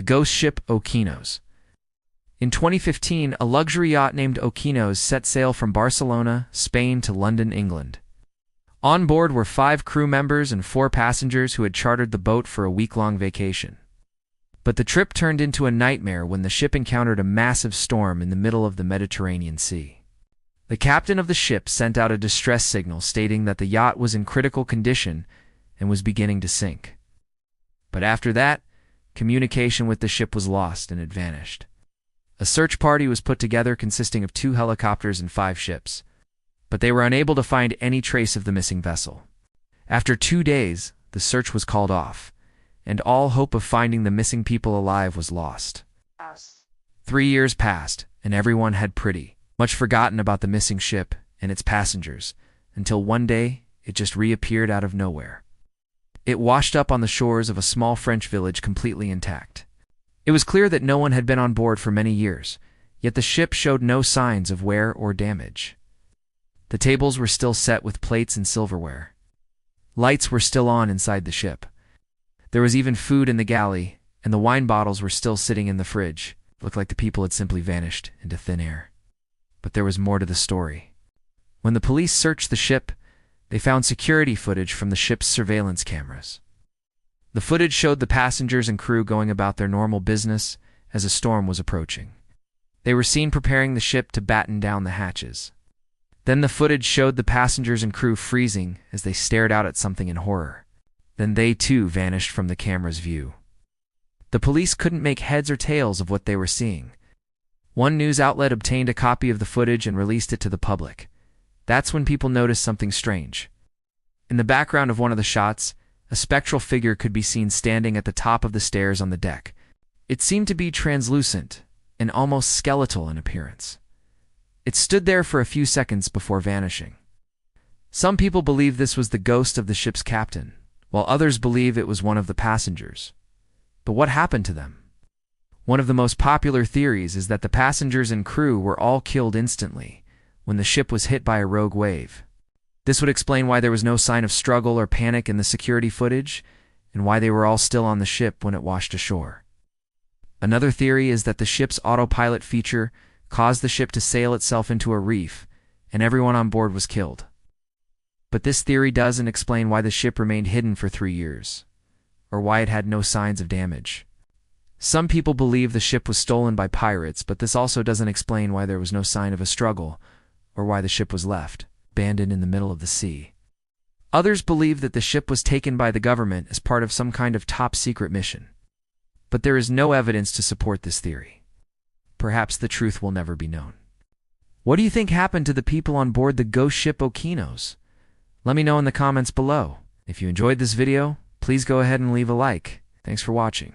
The ghost ship Okeanos. In 2015, a luxury yacht named Okeanos set sail from Barcelona, Spain to London, England. On board were 5 crew members and 4 passengers who had chartered the boat for a week-long vacation. But the trip turned into a nightmare when the ship encountered a massive storm in the middle of the Mediterranean Sea. The captain of the ship sent out a distress signal stating that the yacht was in critical condition and was beginning to sink. But after that, communication with the ship was lost and it vanished. A search party was put together consisting of 2 helicopters and 5 ships, but they were unable to find any trace of the missing vessel. After 2 days, the search was called off, and all hope of finding the missing people alive was lost. 3 years passed, and everyone had pretty much forgotten about the missing ship and its passengers, until one day it just reappeared out of nowhere. It washed up on the shores of a small French village completely intact. It was clear that no one had been on board for many years, yet the ship showed no signs of wear or damage. The tables were still set with plates and silverware. Lights were still on inside the ship. There was even food in the galley, and the wine bottles were still sitting in the fridge. It looked like the people had simply vanished into thin air. But there was more to the story. When the police searched the ship, they found security footage from the ship's surveillance cameras. The footage showed the passengers and crew going about their normal business as a storm was approaching. They were seen preparing the ship to batten down the hatches. Then the footage showed the passengers and crew freezing as they stared out at something in horror. Then they too vanished from the camera's view. The police couldn't make heads or tails of what they were seeing. One news outlet obtained a copy of the footage and released it to the public. That's when people noticed something strange. In the background of one of the shots, a spectral figure could be seen standing at the top of the stairs on the deck. It seemed to be translucent and almost skeletal in appearance. It stood there for a few seconds before vanishing. Some people believe this was the ghost of the ship's captain, while others believe it was one of the passengers. But what happened to them? One of the most popular theories is that the passengers and crew were all killed instantly when the ship was hit by a rogue wave. This would explain why there was no sign of struggle or panic in the security footage, and why they were all still on the ship when it washed ashore. Another theory is that the ship's autopilot feature caused the ship to sail itself into a reef, and everyone on board was killed. But this theory doesn't explain why the ship remained hidden for 3 years, or why it had no signs of damage. Some people believe the ship was stolen by pirates, but this also doesn't explain why there was no sign of a struggle, or why the ship was left abandoned in the middle of the sea. Others believe that the ship was taken by the government as part of some kind of top-secret mission. But there is no evidence to support this theory. Perhaps the truth will never be known. What do you think happened to the people on board the ghost ship Okeanos? Let me know in the comments below. If you enjoyed this video, please go ahead and leave a like. Thanks for watching.